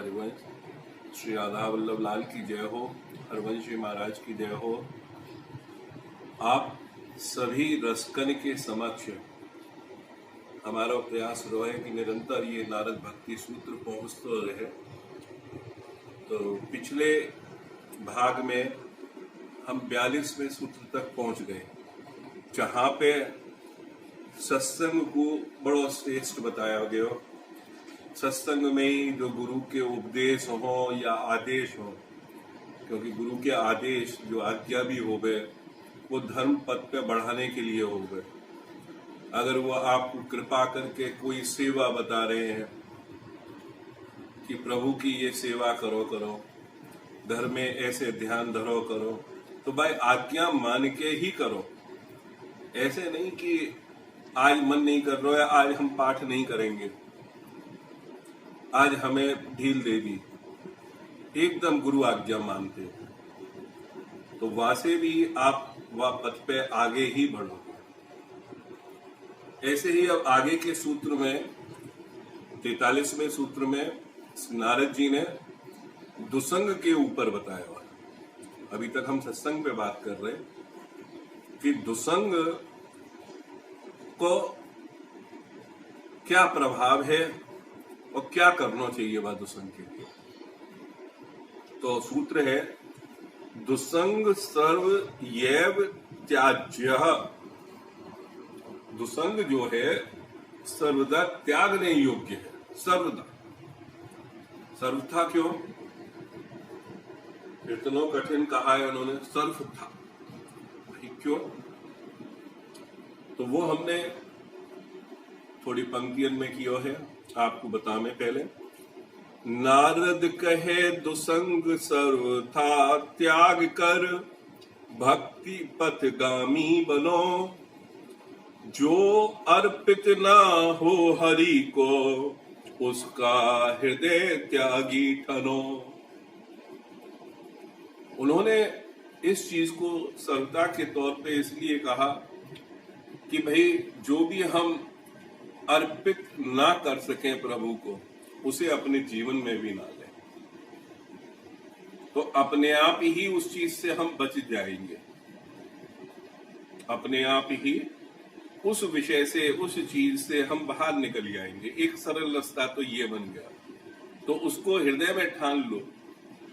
हरिवंश। श्री राधा वल्लभ लाल की जय हो, हरवंश जी महाराज की जय हो। आप सभी रसकन के समक्ष हमारा प्रयास रहे कि निरंतर ये नारद भक्ति सूत्र पहुंचते रहे। तो पिछले भाग में हम 42वें सूत्र तक पहुंच गए, जहां पे सत्संग को बड़ा श्रेष्ठ बताया गया। सत्संग में ही जो गुरु के उपदेश हो या आदेश हो, क्योंकि गुरु के आदेश जो आज्ञा भी हो गए वो धर्म पथ पे बढ़ाने के लिए हो गए। अगर वो आपको कृपा करके कोई सेवा बता रहे हैं कि प्रभु की ये सेवा करो घर में ऐसे ध्यान धरो करो, तो भाई आज्ञा मान के ही करो। ऐसे नहीं कि आज मन नहीं कर रहा है, आज हम पाठ नहीं करेंगे, आज हमें ढील दे दी, एकदम गुरु आज्ञा मानते, तो वहां से भी आप वह पथ पे आगे ही बढ़ोगे। ऐसे ही अब आगे के सूत्र में 43वें सूत्र में नारद जी ने दुसंग के ऊपर बताया। अभी तक हम सत्संग पे बात कर रहे कि दुसंग को क्या प्रभाव है और क्या करना चाहिए वह दुसंग के लिए। तो सूत्र है दुसंग सर्व यैव त्याज्य। दुसंग जो है सर्वदा त्यागने योग्य है। सर्वथा क्यों? इतना कठिन कहा है उन्होंने, सर्वथा। क्यों? तो वो हमने थोड़ी पंक्तियों में किया है, आपको बताने पहले। नारद कहे दुसंग सर्वथा त्याग कर, भक्ति पथगामी बनो, जो अर्पित ना हो हरि को, उसका हृदय त्यागी ठनो। उन्होंने इस चीज को सर्वथा के तौर पे इसलिए कहा कि भाई जो भी हम अर्पित ना कर सकें प्रभु को, उसे अपने जीवन में भी ना लें, तो अपने आप ही उस चीज से हम बच जाएंगे। अपने आप ही उस विषय से, उस चीज से हम बाहर निकल जाएंगे। एक सरल रास्ता तो ये बन गया। तो उसको हृदय में ठान लो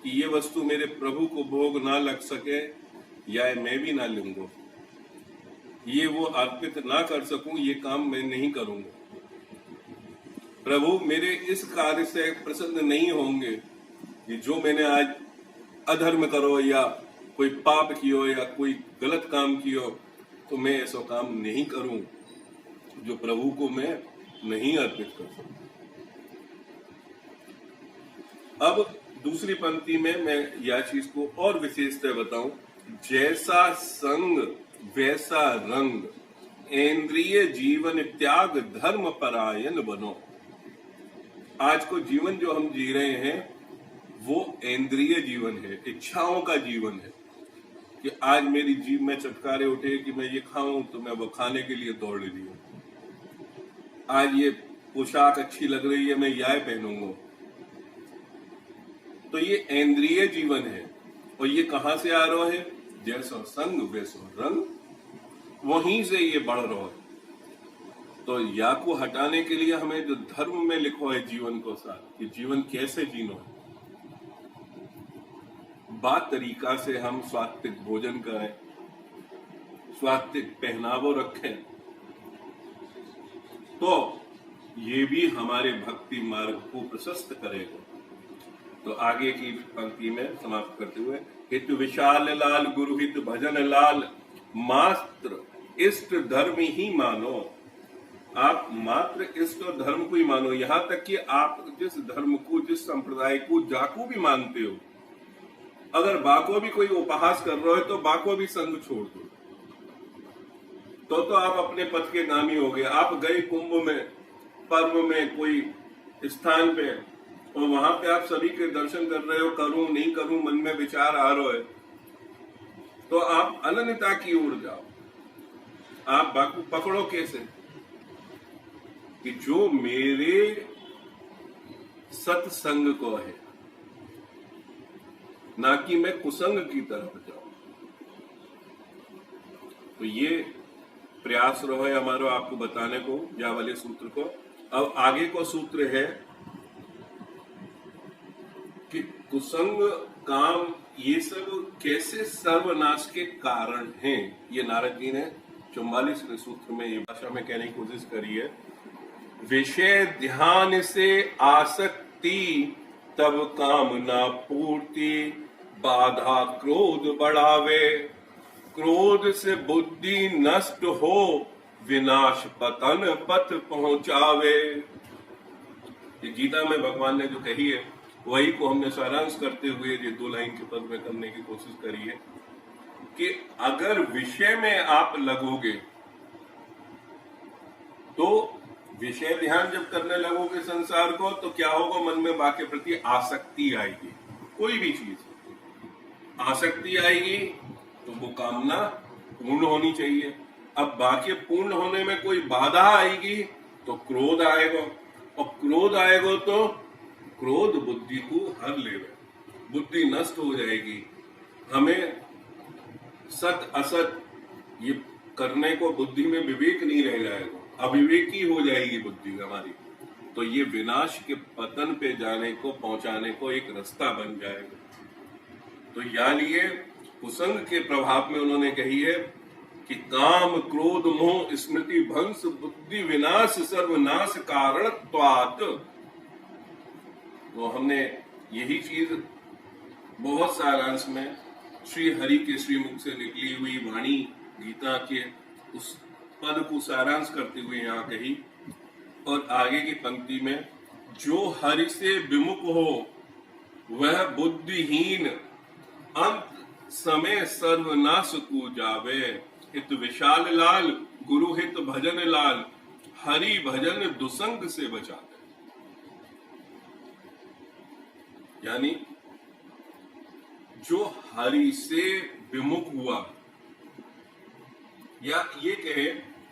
कि ये वस्तु मेरे प्रभु को भोग ना लग सके या मैं भी ना लूंगा, ये वो अर्पित ना कर सकूं, ये काम मैं नहीं करूंगा। प्रभु मेरे इस कार्य से प्रसन्न नहीं होंगे कि जो मैंने आज अधर्म करो या कोई पाप कियो या कोई गलत काम कियो, तो मैं ऐसा काम नहीं करूं जो प्रभु को मैं नहीं अर्पित कर सकूं। अब दूसरी पंक्ति में मैं यह चीज को और विशेषता बताऊं। जैसा संग वैसा रंग, इंद्रिय जीवन त्याग धर्म परायण बनो। आज को जीवन जो हम जी रहे हैं वो इंद्रिय जीवन है, इच्छाओं का जीवन है कि आज मेरी जीभ में चटकारे उठे कि मैं ये खाऊं, तो मैं वो खाने के लिए दौड़ रही हूं। आज ये पोशाक अच्छी लग रही है, मैं यह पहनूंगा। तो ये इंद्रिय जीवन है। और ये कहां से आ रहा है? जैसा संग वैसा रंग, वहीं से ये बढ़ रहा है। तो या को हटाने के लिए हमें जो धर्म में लिखो है जीवन को साथ, कि जीवन कैसे जीनो है, बात तरीका से हम स्वात्विक भोजन करें, स्वात्विक पहनावो रखें, तो ये भी हमारे भक्ति मार्ग को प्रशस्त करेगा। तो आगे की पंक्ति में समाप्त करते हुए, हित विशाल लाल गुरु हित भजन लाल, मात्र इष्ट धर्म ही मानो। आप मात्र इष्ट धर्म को ही मानो। यहां तक कि आप जिस धर्म को, जिस संप्रदाय को, जाको भी मानते हो, अगर बाको भी कोई उपहास कर रहा है तो बाको भी संग छोड़ दो, तो आप अपने पथ के गामी हो गए। आप गए कुंभ में, पर्व में, कोई स्थान पे, और वहां पे आप सभी के दर्शन कर रहे हो, करूं नहीं करूं मन में विचार आ रहा है, तो आप अनन्यता की ओर जाओ। आप बाको पकड़ो कैसे? कि जो मेरे सत्संग को है, ना कि मैं कुसंग की तरफ जाऊं। तो ये प्रयास रहो है हमारा आपको बताने को या वाले सूत्र को। अब आगे को सूत्र है कि कुसंग, काम, ये सब कैसे सर्वनाश के कारण हैं। ये नारद जी ने 44वें सूत्र में ये भाषा में कहने की कोशिश करी है। विषय ध्यान से आसक्ति तब कामना पूर्ति, बाधा क्रोध बढ़ावे, क्रोध से बुद्धि नष्ट हो, विनाश पतन पथ पहुंचावे। ये गीता में भगवान ने जो कही है वही को हमने सारांश करते हुए ये 2 लाइन के पद में करने की कोशिश करी है कि अगर विषय में आप लगोगे तो विषय ध्यान जब करने लगोगे संसार को तो क्या होगा, मन में बा के प्रति आसक्ति आएगी। कोई भी चीज आसक्ति आएगी तो वो कामना पूर्ण होनी चाहिए। अब बाकी पूर्ण होने में कोई बाधा आएगी तो क्रोध आएगा, और क्रोध आएगा तो क्रोध बुद्धि को हर लेगा, बुद्धि नष्ट हो जाएगी। हमें सत असत ये करने को बुद्धि में विवेक नहीं रह जाएगा, अविवेकी हो जाएगी बुद्धि हमारी। तो ये विनाश के पतन पे जाने को, पहुंचाने को एक रास्ता बन जाएगा। तो यहाँ लिए कुसंग के प्रभाव में उन्होंने कही है कि काम क्रोध मोह स्मृति भंस बुद्धि विनाश सर्वनाश कारणत्वात्। तो हमने यही चीज बहुत सारांश में श्री हरि के श्रीमुख से निकली हुई वाणी गीता के उस पद को सारांश करते हुए यहाँ कही। और आगे की पंक्ति में, जो हरि से विमुख हो वह बुद्धिहीन, अंत समय सर्वनाश को जावे। हित विशाल लाल गुरु हित भजन लाल, हरि भजन दुसंग से बचा दे। यानी जो हरि से विमुख हुआ, या ये कहे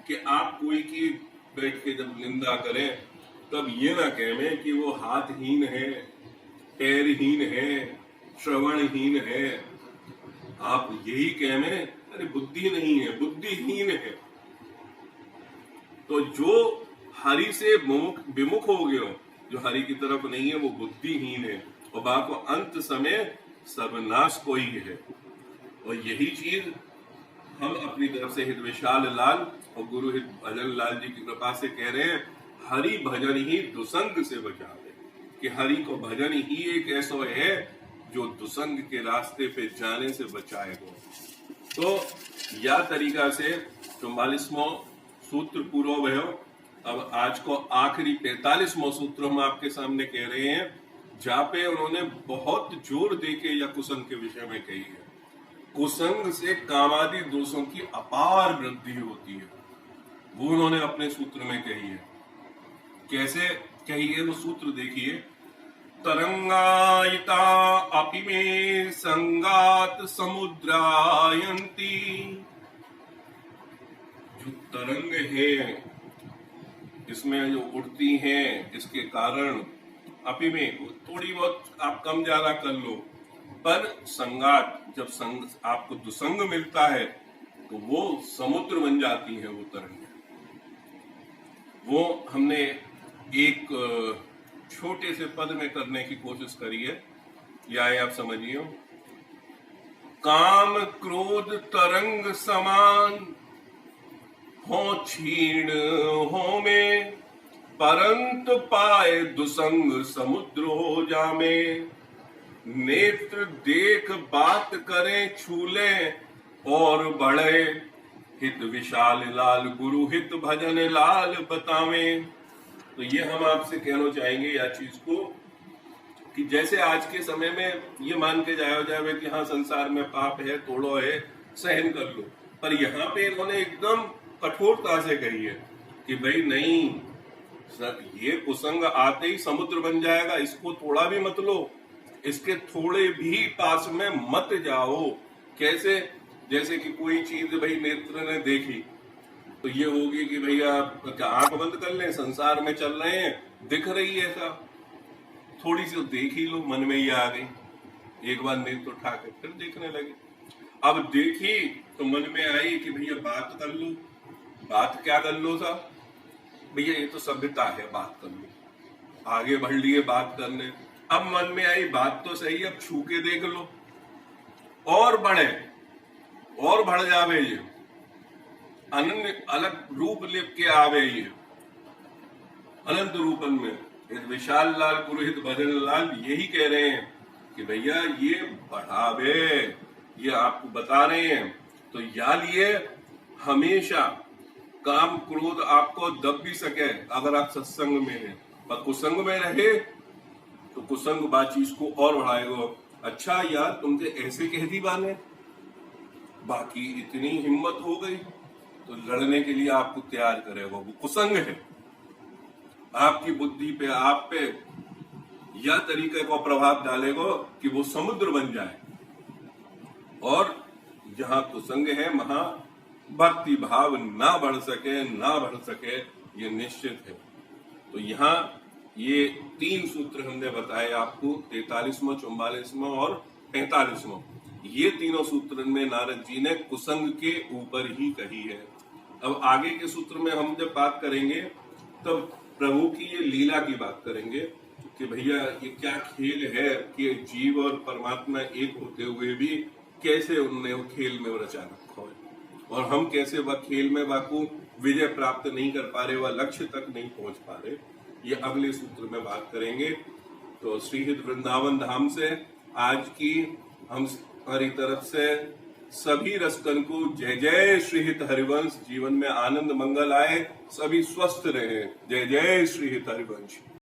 कि आप कोई की बैठ के जब निंदा करें तब ये ना कहें कि वो हाथहीन है, पैरहीन है, श्रवणहीन है। आप यही कहें अरे बुद्धि नहीं है, बुद्धिहीन है। तो जो हरि से विमुख हो गया, जो हरि की तरफ नहीं है, वो बुद्धिहीन है, और बाको अंत समय सर्वनाश को ही है। और यही चीज हम अपनी तरफ से हित विशाल लाल और गुरु हित भजन लाल जी की कृपा से कह रहे हैं, हरि भजन ही दुसंग से बचा दे। कि हरि को भजन ही एक ऐसा है जो दुसंग के रास्ते पे जाने से बचाएगा। तो या तरीका से 44वां सूत्र पूरा हुआ। अब आज को आखिरी 45वां सूत्र हम आपके सामने कह रहे हैं, जहां पे उन्होंने बहुत जोर देके या कुसंग के विषय में कही है। कुसंग से कामादि दोषों की अपार वृद्धि होती है, वो उन्होंने अपने सूत्र में कही है। कैसे कही है वो सूत्र देखिए। तरंगायिता अपि में संगात समुद्रायंती। जो तरंग है इसमें जो उड़ती हैं, इसके कारण अपि में थोड़ी बहुत आप कम ज्यादा कर लो, पर संगात जब आपको दुसंग मिलता है तो वो समुद्र बन जाती है वो तरंगें। वो हमने एक छोटे से पद में करने की कोशिश करी है, या आप समझिए। काम क्रोध तरंग समान हो क्षीण हो में, परंतु पाए दुसंग समुद्र हो जामे। नेत्र देख बात करें छूले और बढ़े, हित विशाल लाल गुरु हित भजन लाल बतावें। तो ये हम आपसे कहना चाहेंगे या चीज को कि जैसे आज के समय में ये मान के जाया जाए कि हाँ संसार में पाप है, तोड़ो है, सहन कर लो, पर यहाँ पे इन्होंने एकदम कठोरता से कही है कि भाई नहीं, ये कुसंग आते ही समुद्र बन जाएगा, इसको थोड़ा भी मत लो, इसके थोड़े भी पास में मत जाओ। कैसे? जैसे कि कोई चीज भाई नेत्र ने देखी तो ये होगी कि भैया आंख बंद कर लें, संसार में चल रहे हैं, दिख रही है ऐसा, थोड़ी सी देख ही लो, मन में ही आ गई, एक बार नेत्र उठा के फिर देखने लगे। अब देखी तो मन में आई कि भैया बात कर लो। बात क्या कर लो साहब? भैया ये तो सभ्यता है, बात कर लो। आगे बढ़ लिए बात करने। अब मन में आई बात तो सही, अब छू के देख लो। और बढ़े और बढ़ जावे ये, अनन्य अलग रूप लेप के आवे ये अनंत रूपन में। इस विशाल लाल पुरोहित भजन लाल यही कह रहे हैं कि भैया ये बढ़ावे, ये आपको बता रहे हैं। तो याद लिए हमेशा काम क्रोध आपको दब भी सके अगर आप सत्संग में हैं, पर कुसंग में रहे तो कुसंग बात चीज को और बढ़ाएगा। अच्छा यार तुमसे ऐसे कह दी बाने, बाकी इतनी हिम्मत हो गई तो लड़ने के लिए आपको तैयार करेगा। वो कुसंग है, आपकी बुद्धि पे, आप पे यह तरीके का प्रभाव डालेगा कि वो समुद्र बन जाए। और जहां कुसंग है वहां भक्ति भाव ना बढ़ सके ये निश्चित है। तो यहाँ ये 3 सूत्र हमने बताए आपको, 43वां, 44वां और 45वां। ये तीनों सूत्र में नारद जी ने कुसंग के ऊपर ही कही है। अब आगे के सूत्र में हम जब बात करेंगे तब प्रभु की ये लीला की बात करेंगे कि भैया ये क्या खेल है कि जीव और परमात्मा एक होते हुए भी कैसे उनने वो खेल में रचा रखा है, और हम कैसे वह खेल में वाकू विजय प्राप्त नहीं कर पा रहे, वह लक्ष्य तक नहीं पहुंच पा रहे। ये अगले सूत्र में बात करेंगे। तो श्रीहित वृंदावन धाम से आज की हम हमारी तरफ से सभी रसकन को जय जय श्रीहित हरिवंश। जीवन में आनंद मंगल आए, सभी स्वस्थ रहे। जय जय श्रीहित हरिवंश।